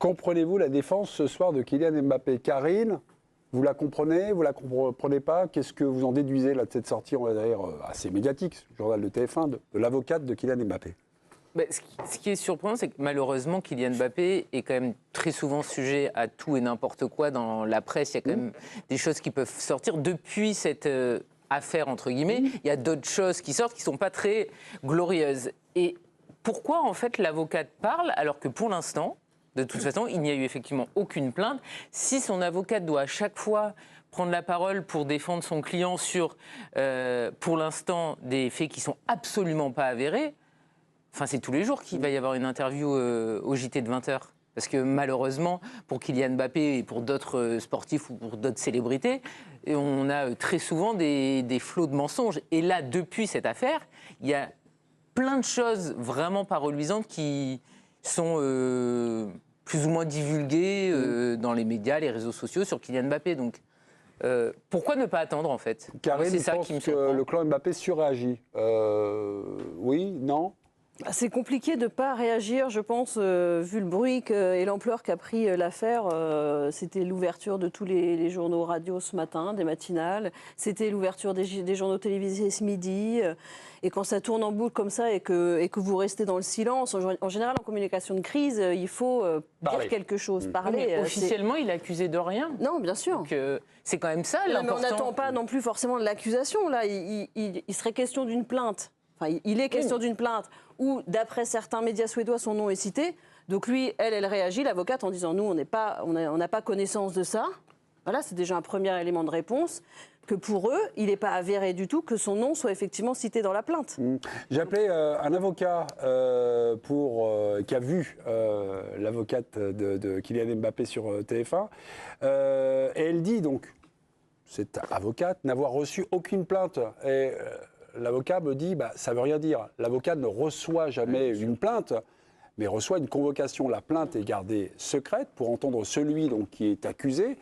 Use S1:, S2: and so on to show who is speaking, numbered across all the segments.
S1: Comprenez-vous la défense ce soir de Kylian Mbappé? Karine, vous la comprenez? Vous la comprenez pas? Qu'est-ce que vous en déduisez là, de cette sortie, on va dire, assez médiatique, journal de TF1, de l'avocate de Kylian Mbappé?
S2: Ce qui est surprenant, c'est que malheureusement, Kylian Mbappé est quand même très souvent sujet à tout et n'importe quoi dans la presse. Il y a quand même des choses qui peuvent sortir depuis cette affaire, entre guillemets. Il y a d'autres choses qui sortent qui ne sont pas très glorieuses. Et pourquoi, en fait, l'avocate parle alors que pour l'instant, de toute façon, il n'y a eu effectivement aucune plainte? Si son avocate doit à chaque fois prendre la parole pour défendre son client sur, pour l'instant, des faits qui ne sont absolument pas avérés, enfin, c'est tous les jours qu'il va y avoir une interview au JT de 20h. Parce que malheureusement, pour Kylian Mbappé et pour d'autres sportifs ou pour d'autres célébrités, on a très souvent des flots de mensonges. Et là, depuis cette affaire, il y a plein de choses vraiment pas reluisantes qui sont plus ou moins divulguées dans les médias, les réseaux sociaux sur Kylian Mbappé. Donc, pourquoi ne pas attendre, en fait?
S1: Karine,
S2: c'est ça
S1: pense
S2: qui me
S1: que
S2: surprend.
S1: le clan Mbappé surréagit. Oui, non?
S3: C'est compliqué de ne pas réagir, je pense, vu le bruit et l'ampleur qu'a pris l'affaire. C'était l'ouverture de tous les journaux radio ce matin, des matinales. C'était l'ouverture des journaux télévisés ce midi. Et quand ça tourne en boucle comme ça et que vous restez dans le silence, en général, en communication de crise, il faut dire quelque chose, parler.
S2: Mais officiellement, il est accusé de rien.
S3: Non, bien sûr.
S2: Donc, c'est quand même ça
S3: Mais
S2: l'important.
S3: on n'attend pas non plus forcément de l'accusation. Là, il serait question d'une plainte. Enfin, il est question d'une plainte où, d'après certains médias suédois, son nom est cité. Donc lui, elle réagit, l'avocate, en disant « nous, on n'a pas connaissance de ça ». Voilà, c'est déjà un premier élément de réponse. Que pour eux, il n'est pas avéré du tout que son nom soit effectivement cité dans la plainte.
S1: J'ai appelé un avocat qui a vu l'avocate de Kylian Mbappé sur TF1. Et elle dit donc, cette avocate, n'avoir reçu aucune plainte. Et l'avocat me dit, ça ne veut rien dire. L'avocat ne reçoit jamais une plainte, mais reçoit une convocation. La plainte est gardée secrète pour entendre celui donc, qui est accusé.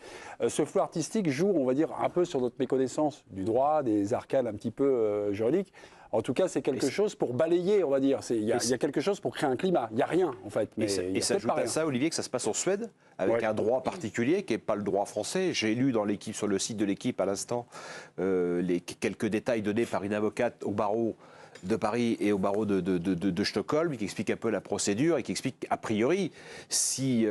S1: Ce flou artistique joue, on va dire, un peu sur notre méconnaissance du droit, des arcanes un petit peu juridiques. En tout cas, c'est quelque chose pour balayer, on va dire. Il y a quelque chose pour créer un climat. Il n'y a rien, en fait. Mais
S4: et ça ajoute à ça, Olivier, que ça se passe en Suède, avec un droit particulier qui n'est pas le droit français. J'ai lu dans l'équipe, sur le site de l'équipe à l'instant, quelques détails donnés par une avocate au barreau de Paris et au barreau de Stockholm, qui explique un peu la procédure et qui explique, a priori, si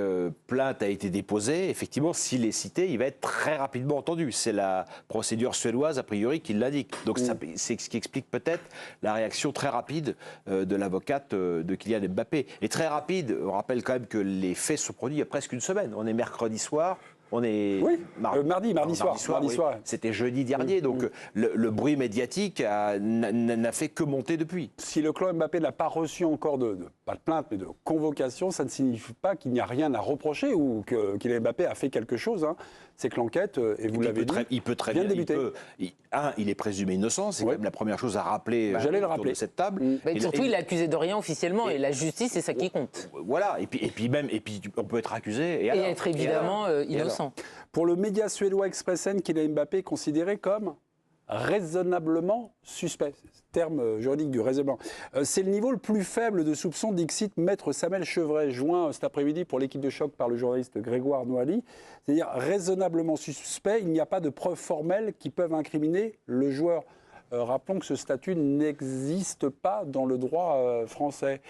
S4: plainte a été déposée, effectivement, s'il est cité, il va être très rapidement entendu. C'est la procédure suédoise, a priori, qui l'indique. Donc c'est ce qui explique peut-être la réaction très rapide de l'avocate de Kylian Mbappé. Et très rapide, on rappelle quand même que les faits sont produits il y a presque une semaine. On est mercredi soir. On est
S1: mardi soir.
S4: C'était jeudi dernier, donc le bruit médiatique n'a fait que monter depuis.
S1: Si le clan Mbappé n'a pas reçu encore pas de plainte, mais de convocation, ça ne signifie pas qu'il n'y a rien à reprocher ou qu'il Mbappé a fait quelque chose. Hein. C'est que l'enquête, et vous l'avez dit,
S4: il peut très bien débuter. Il est présumé innocent, c'est quand même la première chose à rappeler autour de cette table.
S2: Mais surtout, il est accusé de rien officiellement, et la justice, c'est ça qui compte.
S4: Voilà, et puis on peut être accusé
S2: et être évidemment innocent.
S1: Pour le média suédois Expressen, Kylian Mbappé est considéré comme raisonnablement suspect. Terme juridique du raisonnement. C'est le niveau le plus faible de soupçon d'Ixit Maître Samuel Chevret, joint cet après-midi pour l'équipe de choc par le journaliste Grégoire Noailly. C'est-à-dire raisonnablement suspect, il n'y a pas de preuves formelles qui peuvent incriminer le joueur. Rappelons que ce statut n'existe pas dans le droit français.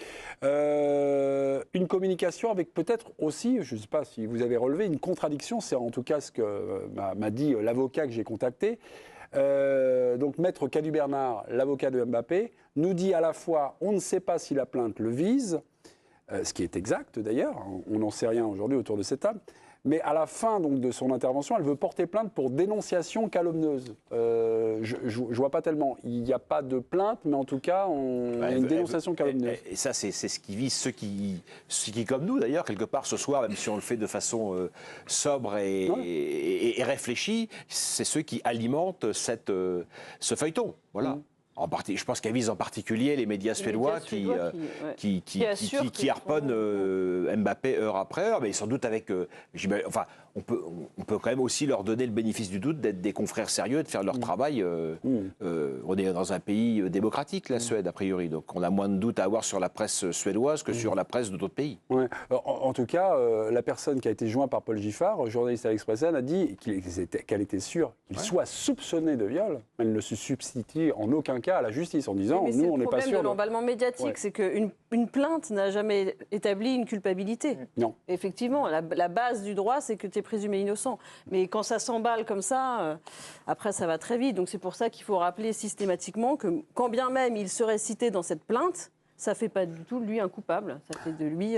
S1: Une communication avec peut-être aussi, je ne sais pas si vous avez relevé, une contradiction, c'est en tout cas ce que m'a dit l'avocat que j'ai contacté. Donc Maître Cadu-Bernard, l'avocat de Mbappé, nous dit à la fois on ne sait pas si la plainte le vise, ce qui est exact d'ailleurs, on n'en sait rien aujourd'hui autour de cette table, mais à la fin donc, de son intervention, elle veut porter plainte pour dénonciation calomnieuse. Je ne vois pas tellement. Il n'y a pas de plainte, mais en tout cas, on a une dénonciation calomnieuse.
S4: Et ça, c'est ce qui vise ceux qui, comme nous d'ailleurs, quelque part ce soir, même si on le fait de façon sobre et réfléchie, c'est ceux qui alimentent ce feuilleton. Voilà. Je pense qu'elle vise en particulier les médias suédois qui harponnent Mbappé heure après heure, mais sans doute avec... enfin, on peut quand même aussi leur donner le bénéfice du doute d'être des confrères sérieux, de faire leur travail. On est dans un pays démocratique, la Suède, a priori, donc on a moins de doutes à avoir sur la presse suédoise que sur la presse d'autres pays.
S1: Ouais. En tout cas, la personne qui a été jointe par Paul Giffard, journaliste à l'Expressen, a dit qu'elle était sûre qu'il soit soupçonné de viol. Elle ne se substitue en aucun cas à la justice en disant nous on n'est pas sûr.
S3: Le problème de l'emballement médiatique, c'est qu'une plainte n'a jamais établi une culpabilité.
S1: Non.
S3: Effectivement, la base du droit, c'est que tu es présumé innocent. Mais quand ça s'emballe comme ça, après ça va très vite. Donc c'est pour ça qu'il faut rappeler systématiquement que quand bien même il serait cité dans cette plainte, ça ne fait pas du tout de lui un coupable. Ça fait de lui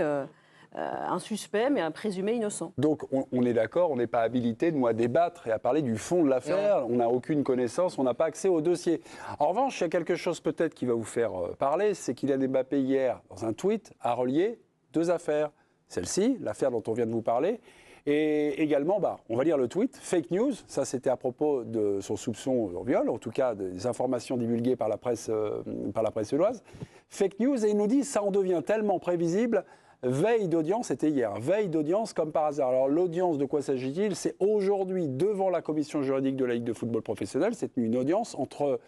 S3: un suspect, mais un présumé innocent.
S1: Donc on est d'accord, on n'est pas habilité de nous à débattre et à parler du fond de l'affaire. On n'a aucune connaissance, on n'a pas accès au dossier. En revanche, il y a quelque chose peut-être qui va vous faire parler, c'est Kylian Mbappé hier, dans un tweet, a relié 2 affaires. Celle-ci, l'affaire dont on vient de vous parler, et également, on va lire le tweet, fake news, ça c'était à propos de son soupçon de viol, en tout cas des informations divulguées par la presse suédoise. Fake news, et il nous dit, ça en devient tellement prévisible. Veille d'audience, c'était hier, veille d'audience comme par hasard. Alors l'audience, de quoi s'agit-il? C'est aujourd'hui, devant la commission juridique de la Ligue de football professionnel, c'est une audience entre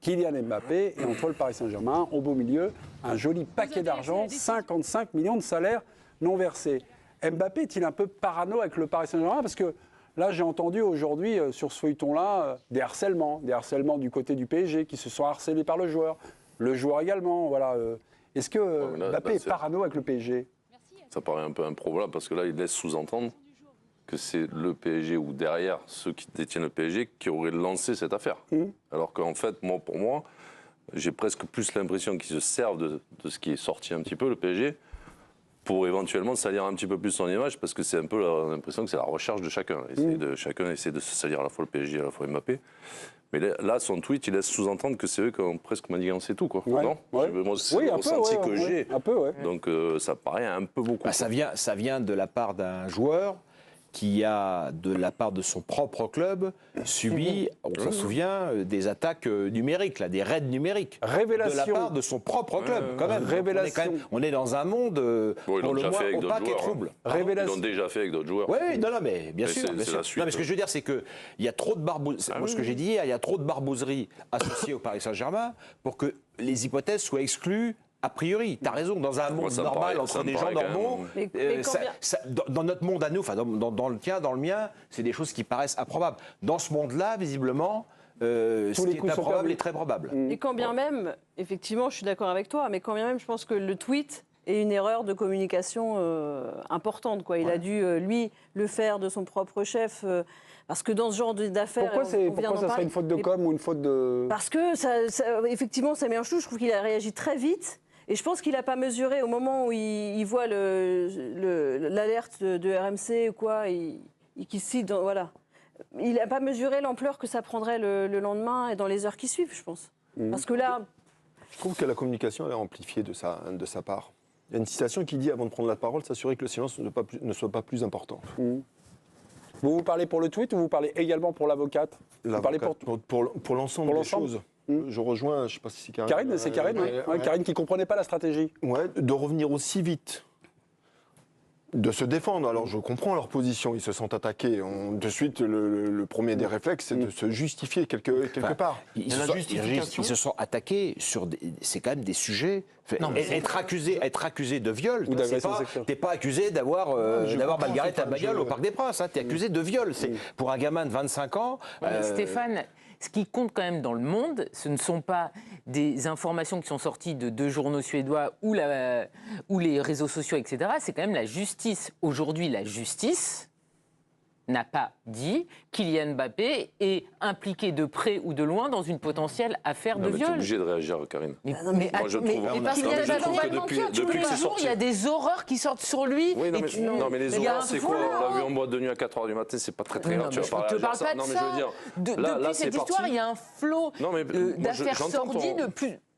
S1: Kylian Mbappé et entre le Paris Saint-Germain. Au beau milieu, un joli paquet d'argent, 55 millions de salaires non versés. Mbappé est-il un peu parano avec le Paris Saint-Germain? Parce que là, j'ai entendu aujourd'hui, sur ce feuilleton-là, des harcèlements du côté du PSG qui se sont harcelés par le joueur également, voilà. Est-ce que Mbappé est parano avec le PSG?
S5: Ça paraît un peu improbable parce que là, il laisse sous-entendre que c'est le PSG ou derrière ceux qui détiennent le PSG qui auraient lancé cette affaire. Alors qu'en fait, pour moi, j'ai presque plus l'impression qu'ils se servent de ce qui est sorti un petit peu, le PSG, pour éventuellement salir un petit peu plus son image, parce que c'est un peu l'impression que c'est la recherche de chacun. Chacun essaie de se salir à la fois le PSG et à la fois Mbappé. Mais là, son tweet, il laisse sous-entendre que c'est eux qui ont presque manigancé tout, quoi. Non moi, c'est le ressenti que j'ai. Donc, ça paraît un peu beaucoup.
S4: Ça vient de la part d'un joueur qui a, de la part de son propre club, subi, on s'en souvient, des attaques numériques, des raids numériques.
S1: Révélation.
S4: De la part de son propre club, quand même.
S1: Révélation.
S4: On est dans un monde, pour le moins, opaque et trouble.
S5: Ils l'ont déjà fait avec d'autres joueurs.
S4: Oui, non, mais bien sûr. Non, mais ce que je veux dire, c'est qu'il y a trop de barbouzeries. Moi, ce que j'ai dit hier, il y a trop de barbouzeries associées au Paris Saint-Germain pour que les hypothèses soient exclues. A priori, tu as raison, dans un monde normal, entre des gens normaux, dans notre monde à nous, enfin dans le tien, dans le mien, c'est des choses qui paraissent improbables. Dans ce monde-là, visiblement, ce qui est improbable est très probable.
S3: Et quand bien même, effectivement, je suis d'accord avec toi, mais quand bien même, je pense que le tweet est une erreur de communication importante. Il a dû, lui, le faire de son propre chef. Parce que dans ce genre d'affaires...
S1: Pourquoi ça serait une faute de com ou une faute de...
S3: Parce que, effectivement, ça met un chou. Je trouve qu'il a réagi très vite. Et je pense qu'il n'a pas mesuré au moment où il voit l'alerte de RMC ou quoi, qui cite, voilà. Il n'a pas mesuré l'ampleur que ça prendrait le lendemain et dans les heures qui suivent, je pense. Parce que là...
S6: Je trouve que la communication est amplifiée de sa part. Il y a une citation qui dit, avant de prendre la parole, s'assurer que le silence ne soit pas plus important.
S1: Vous parlez pour le tweet ou vous parlez également pour l'avocate?
S6: Pour l'ensemble des choses. Je rejoins, je ne sais pas si c'est Karine.
S1: Karine, c'est Karine, Karine qui ne comprenait pas la stratégie.
S6: Ouais, de revenir aussi vite, de se défendre. Alors je comprends leur position, ils se sentent attaqués. De suite, le premier des réflexes, c'est de se justifier quelque part.
S4: Ils se sont attaqués sur c'est quand même des sujets. Être accusé de viol, t'es pas accusé d'avoir bagarré ta bagnole au Parc des Princes. T'es accusé de viol. C'est pour un gamin de 25 ans.
S2: Stéphane. Ce qui compte quand même dans le monde, ce ne sont pas des informations qui sont sorties de 2 journaux suédois ou les réseaux sociaux, etc. C'est quand même la justice. Aujourd'hui, la justice n'a pas dit Kylian Mbappé est impliqué de près ou de loin dans une potentielle affaire de viol.
S5: Tu es obligé de réagir, Karine.
S2: Moi, je trouve
S5: que depuis que c'est sorti,
S2: il y a des horreurs qui sortent sur lui.
S5: Oui, non, mais les horreurs, c'est quoi? On l'a vu en boîte de nuit à 4h du matin, c'est pas très grave.
S2: Je ne te parle pas de ça. Depuis cette histoire, il y a un flot d'affaires sordides.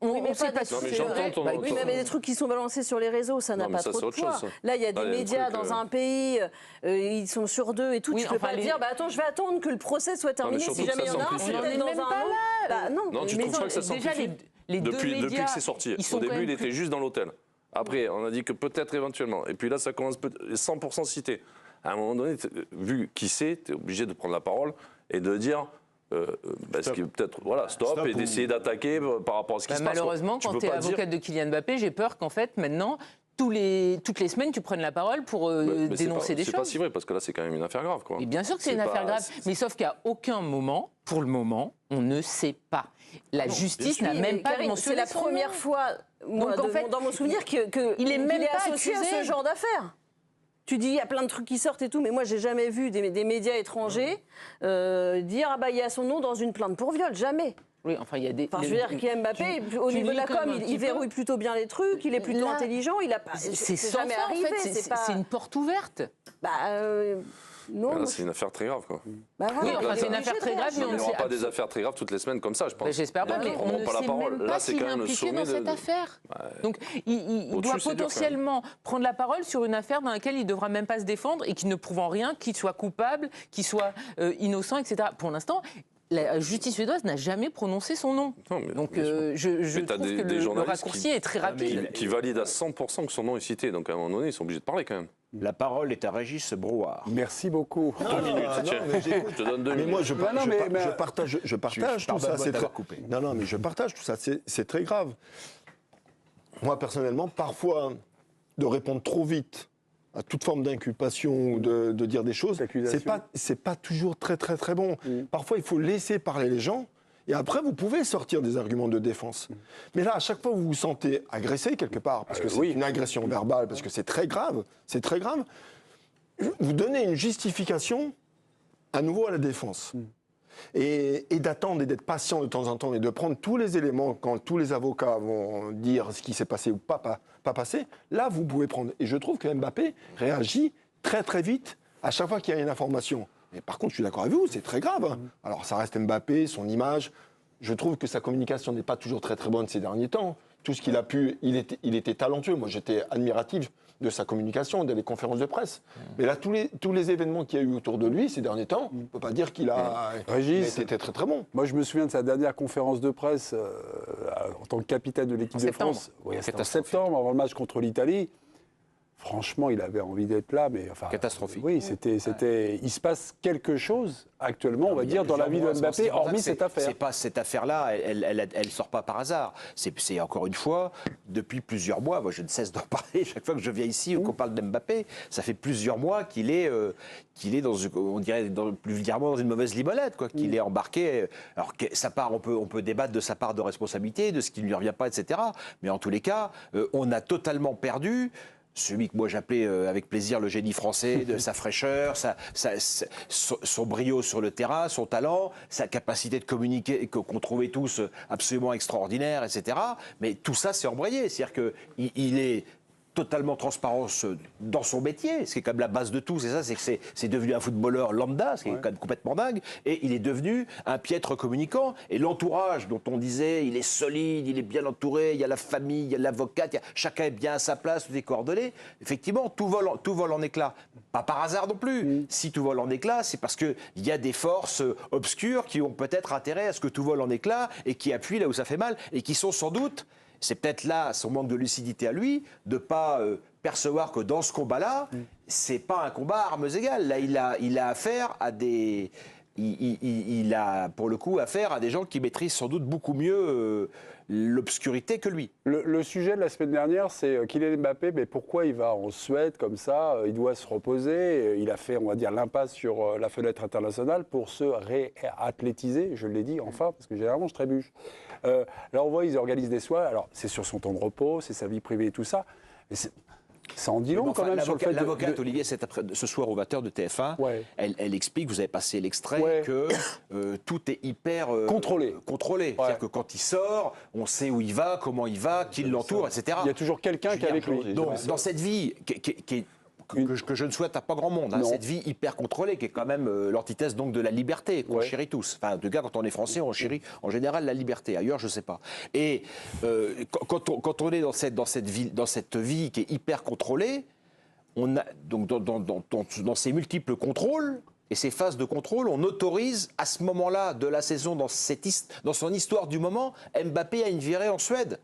S2: On ne sait pas si c'est vrai.
S3: Oui, mais des trucs qui sont balancés sur les réseaux, ça n'a pas trop de poids. Là, il y a des médias dans un pays, ils sont sur 2 et tout. Tu ne peux pas dire, attends, je vais attendre que le procès soit terminé. Si jamais il y en a un, on n'en est même pas là. Non,
S5: tu trouves pas que ça
S2: déjà,
S5: s'amplifie
S2: les deux
S5: depuis
S2: médias,
S5: que c'est sorti.
S2: ils sont
S5: Au
S2: quand
S5: début,
S2: même
S5: il était juste dans l'hôtel. Après, on a dit que peut-être éventuellement. Et puis là, ça commence 100% cité. À un moment donné, vu qui c'est, tu es obligé de prendre la parole et de dire ce qui est peut-être stop et d'essayer d'attaquer par rapport à ce qui se passe.
S2: Malheureusement, quand tu es avocate de Kylian Mbappé, j'ai peur qu'en fait, maintenant, toutes les semaines, tu prennes la parole pour dénoncer des choses.
S5: C'est pas si vrai, parce que là, c'est quand même une affaire grave. Quoi.
S2: Et bien sûr que c'est une affaire grave, mais sauf qu'à aucun moment, pour le moment, on ne sait pas. La justice n'a même pas mentionné.
S3: C'est la première fois, moi,
S2: Donc, en fait,
S3: dans mon souvenir, qu'il
S2: est même pas
S3: associé à ce genre d'affaires. Tu dis, il y a plein de trucs qui sortent et tout, mais moi, j'ai jamais vu des médias étrangers dire, il y a son nom dans une plainte pour viol. Jamais.
S2: Oui, enfin, il y a des.
S3: Je veux dire, Kylian Mbappé, au niveau de la com, il verrouille plutôt bien les trucs, il est plutôt intelligent, il a pas.
S2: C'est
S3: jamais arrivé.
S2: En fait, c'est une porte ouverte.
S3: Non.
S5: C'est une affaire très grave, quoi.
S3: Oui,
S2: enfin, c'est une affaire très grave, mais
S5: Il n'y aura pas des affaires très graves toutes les semaines comme ça, je pense.
S2: J'espère pas, mais on ne
S5: pas la
S2: sait
S5: parole.
S2: même
S5: Là,
S2: pas
S5: c'est
S2: s'il est
S5: quand même le
S2: impliqué
S5: sommet
S2: dans cette affaire. Donc, il
S5: Au-dessus,
S2: doit
S5: c'est dur,
S2: potentiellement prendre la parole sur une affaire dans laquelle il ne devra même pas se défendre et qui ne prouve en rien qu'il soit coupable, qu'il soit innocent, etc. Pour l'instant, la justice suédoise n'a jamais prononcé son nom.
S5: Non, mais
S2: donc,
S5: bien sûr.
S2: je trouve que le raccourci est très rapide.
S5: Qui valide à 100% que son nom est cité. Donc, à un moment donné, ils sont obligés de parler quand même.
S4: La parole est à Régis Brouard.
S1: Merci beaucoup.
S5: 2 minutes, tiens. Je te donne 2 minutes.
S6: Mais moi, je
S1: mais-
S6: partage tout ça. C'est très... Non, mais je partage tout ça. C'est très grave. Moi, personnellement, parfois, de répondre trop vite à toute forme d'inculpation ou de dire des choses, c'est pas toujours très, très, très bon. Parfois, il faut laisser parler les gens. Et après, vous pouvez sortir des arguments de défense. Mais là, à chaque fois que vous vous sentez agressé quelque part, parce que c'est une agression verbale, parce que c'est très grave, vous donnez une justification à nouveau à la défense. Et d'attendre et d'être patient de temps en temps et de prendre tous les éléments quand tous les avocats vont dire ce qui s'est passé ou pas passé, là, vous pouvez prendre. Et je trouve que Mbappé réagit très très vite à chaque fois qu'il y a une information. Mais par contre, je suis d'accord avec vous, c'est très grave. Alors, ça reste Mbappé, son image. Je trouve que sa communication n'est pas toujours très très bonne ces derniers temps. Tout ce qu'il a pu, il était talentueux. Moi, j'étais admiratif de sa communication, des conférences de presse. Mais là, tous les événements qu'il y a eu autour de lui ces derniers temps, on ne peut pas dire qu'il a été très très bon.
S1: Moi, je me souviens de sa dernière conférence de presse en tant que capitaine de l'équipe de France. Oui, c'était en septembre, avant le match contre l'Italie. Franchement, il avait envie d'être là, mais enfin...
S4: Catastrophique.
S1: Oui, il se passe quelque chose actuellement, on va dire, dans la vie de Mbappé, hormis cette affaire.
S4: C'est pas cette affaire-là, elle sort pas par hasard. C'est encore une fois, depuis plusieurs mois, moi je ne cesse d'en parler chaque fois que je viens ici ou qu'on parle d'Mbappé, ça fait plusieurs mois qu'il est dans, on dirait, plus vulgairement, dans une mauvaise limonade, quoi, qu'il est embarqué. Alors, sa part, on peut débattre de sa part de responsabilité, de ce qui ne lui revient pas, etc. Mais en tous les cas, on a totalement perdu celui que moi j'appelais avec plaisir le génie français, de sa fraîcheur, son brio sur le terrain, son talent, sa capacité de communiquer qu'on trouvait tous absolument extraordinaire, etc. Mais tout ça c'est embrayé, c'est-à-dire qu'il est totalement transparent dans son métier, ce qui est quand même la base de tout, c'est ça, c'est que c'est devenu un footballeur lambda, ce qui est quand même complètement dingue, et il est devenu un piètre communicant, et l'entourage dont on disait, il est solide, il est bien entouré, il y a la famille, il y a l'avocat, chacun est bien à sa place, tout est coordonné, effectivement, tout vole en éclats. Pas par hasard non plus. Si tout vole en éclats, c'est parce qu'il y a des forces obscures qui ont peut-être intérêt à ce que tout vole en éclats, et qui appuient là où ça fait mal, et qui sont sans doute... C'est peut-être là son manque de lucidité à lui, de ne pas percevoir que dans ce combat-là, c'est pas un combat à armes égales. Là, il a affaire à des... Il a, pour le coup, affaire à des gens qui maîtrisent sans doute beaucoup mieux l'obscurité que lui.
S1: Le sujet de la semaine dernière, c'est Kylian Mbappé, mais pourquoi il va en Suède comme ça? Il doit se reposer. Il a fait, on va dire, l'impasse sur la fenêtre internationale pour se réathlétiser, je l'ai dit, enfin, parce que généralement, je trébuche. Là, on voit, ils organisent des soins. Alors, c'est sur son temps de repos, c'est sa vie privée et tout ça. Mais ça en dit long quand même sur le fait
S4: l'avocate Olivier, ce soir au 20h de TF1, elle explique, vous avez passé l'extrait, que tout est hyper contrôlé. C'est-à-dire que quand il sort, on sait où il va, comment il va, qui l'entoure, etc.
S1: Il y a toujours quelqu'un qui est avec lui.
S4: Donc, dans cette vie que je ne souhaite à pas grand monde, cette vie hyper contrôlée, qui est quand même l'antithèse donc de la liberté qu'on chérit tous. Enfin, en tout cas, quand on est français, on chérit en général la liberté. Ailleurs, je ne sais pas. Et quand on est dans cette vie qui est hyper contrôlée, on a donc dans ces multiples contrôles, et ces phases de contrôle, on autorise à ce moment-là de la saison, dans son histoire du moment, Mbappé à une virée en Suède.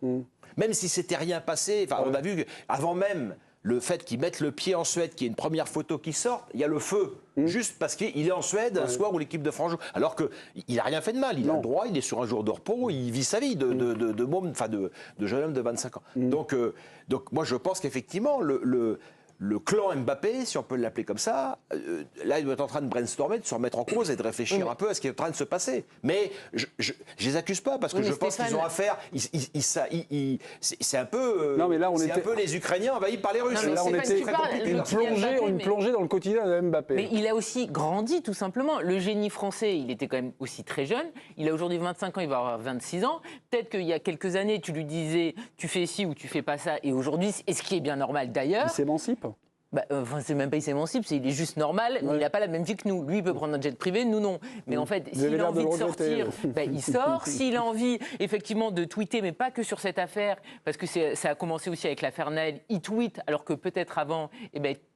S4: Même si c'était rien passé, on a vu qu'avant même le fait qu'il mette le pied en Suède, qu'il y ait une première photo qui sorte, il y a le feu. Juste parce qu'il est en Suède un soir où l'équipe de France joue. Alors qu'il n'a rien fait de mal, il a le droit, il est sur un jour de repos, il vit sa vie de jeune homme de 25 ans. Donc moi je pense qu'effectivement, le clan Mbappé, si on peut l'appeler comme ça, là, il doit être en train de brainstormer, de se remettre en cause et de réfléchir un peu à ce qui est en train de se passer. Mais je les accuse pas, parce que je pense qu'ils ont affaire. C'est un peu.
S1: Non, mais là,
S4: un peu les Ukrainiens envahis par les Russes.
S1: Là, on était une plongée dans le quotidien de Mbappé.
S2: Mais il a aussi grandi, tout simplement. Le génie français, il était quand même aussi très jeune. Il a aujourd'hui 25 ans, il va avoir 26 ans. Peut-être qu'il y a quelques années, tu lui disais, tu fais ci ou tu fais pas ça. Et aujourd'hui, et ce qui est bien normal d'ailleurs.
S1: Il s'émancipe.
S2: C'est même pas il s'émancipe, il est juste normal, mais il n'a pas la même vie que nous. Lui, il peut prendre un jet privé, nous non. Mais en fait, s'il a envie de sortir, il sort. S'il a envie, effectivement, de tweeter, mais pas que sur cette affaire, parce que ça a commencé aussi avec l'affaire Naël, il tweet, alors que peut-être avant,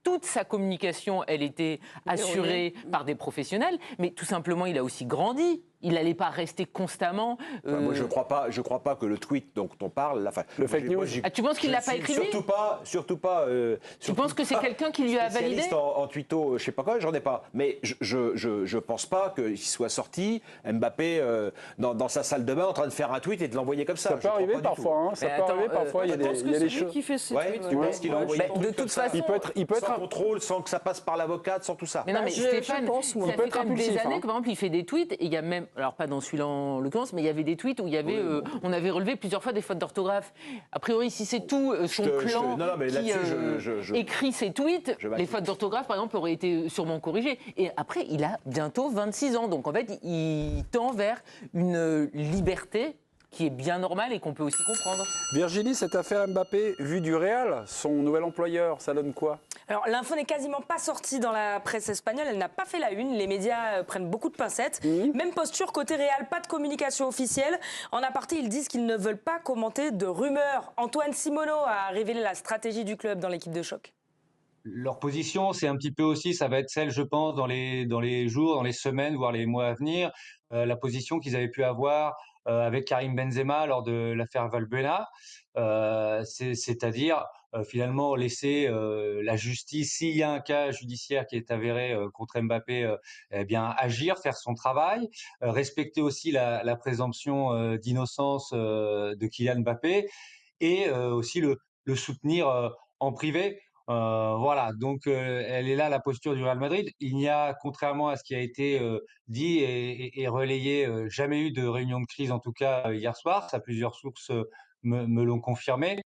S2: toute sa communication, elle était assurée par des professionnels, mais tout simplement, il a aussi grandi. Il n'allait pas rester constamment.
S4: Moi, je crois pas que le tweet dont on parle,
S1: le fake news.
S2: Tu penses qu'il l'a pas écrit lui ?
S4: Surtout pas.
S2: Tu penses que c'est quelqu'un qui lui a validé ?
S4: En twitto, je sais pas quoi, j'en ai pas. Mais je pense pas qu'il soit sorti Mbappé dans sa salle de bain en train de faire un tweet et de l'envoyer comme ça.
S1: Ça peut arriver parfois. Ça peut arriver parfois. Il y a des choses.
S3: Qui fait ça.
S4: Tu penses qu'il a envoyé
S2: de toute façon,
S1: il peut être
S4: sans contrôle, sans que ça passe par l'avocate, sans tout ça.
S2: Mais non, mais Stéphane, ça
S1: peut
S2: fait
S1: être
S2: quand même des
S1: impulsif,
S2: années que, par exemple, il fait des tweets et il y a même, alors pas dans celui-là en l'occurrence, mais il y avait des tweets où il y avait, on avait relevé plusieurs fois des fautes d'orthographe. A priori, si c'est tout son clan qui écrit ses tweets, les fautes d'orthographe, par exemple, auraient été sûrement corrigées. Et après, il a bientôt 26 ans, donc en fait, il tend vers une liberté qui est bien normale et qu'on peut aussi comprendre.
S1: Virginie, cette affaire Mbappé, vue du Real, son nouvel employeur, ça donne quoi ?
S7: Alors, l'info n'est quasiment pas sortie dans la presse espagnole, elle n'a pas fait la une, les médias prennent beaucoup de pincettes. Même posture côté Real, pas de communication officielle. En aparté, ils disent qu'ils ne veulent pas commenter de rumeurs. Antoine Simono a révélé la stratégie du club dans l'équipe de choc.
S8: Leur position, c'est un petit peu aussi, ça va être celle, je pense, dans les jours, dans les semaines, voire les mois à venir, la position qu'ils avaient pu avoir avec Karim Benzema lors de l'affaire Valbuena, c'est-à-dire finalement laisser la justice, s'il y a un cas judiciaire qui est avéré contre Mbappé, agir, faire son travail, respecter aussi la présomption d'innocence de Kylian Mbappé et aussi le soutenir en privé. Voilà, donc elle est là la posture du Real Madrid. Il n'y a, contrairement à ce qui a été dit et relayé, jamais eu de réunion de crise, en tout cas hier soir. Ça, plusieurs sources me l'ont confirmé.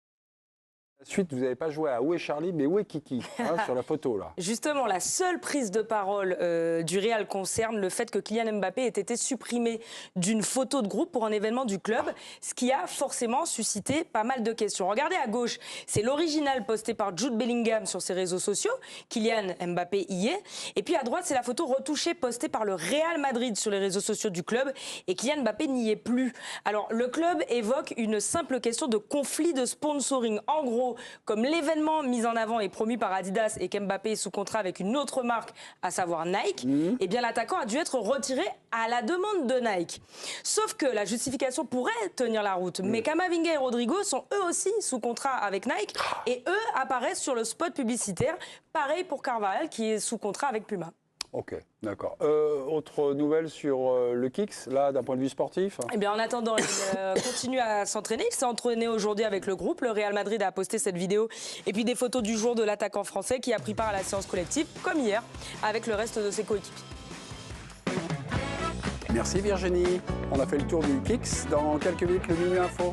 S1: Ensuite, vous n'avez pas joué à Où est Charlie, mais où est Kiki sur la photo là.
S7: Justement, la seule prise de parole du Real concerne le fait que Kylian Mbappé ait été supprimé d'une photo de groupe pour un événement du club, ce qui a forcément suscité pas mal de questions. Regardez à gauche, c'est l'original posté par Jude Bellingham sur ses réseaux sociaux. Kylian Mbappé y est. Et puis à droite, c'est la photo retouchée postée par le Real Madrid sur les réseaux sociaux du club. Et Kylian Mbappé n'y est plus. Alors, le club évoque une simple question de conflit de sponsoring. En gros, comme l'événement mis en avant est promu par Adidas et qu'Mbappé est sous contrat avec une autre marque, à savoir Nike, eh bien l'attaquant a dû être retiré à la demande de Nike. Sauf que la justification pourrait tenir la route. Mais Camavinga et Rodrigo sont eux aussi sous contrat avec Nike et eux apparaissent sur le spot publicitaire. Pareil pour Carvajal qui est sous contrat avec Puma.
S1: Ok, d'accord. Autre nouvelle sur le Kicks, là, d'un point de vue sportif ?
S7: Eh bien, en attendant, il continue à s'entraîner. Il s'est entraîné aujourd'hui avec le groupe. Le Real Madrid a posté cette vidéo et puis des photos du jour de l'attaquant français qui a pris part à la séance collective, comme hier, avec le reste de ses coéquipiers.
S1: Merci Virginie. On a fait le tour du Kicks. Dans quelques minutes, le Minuit Info.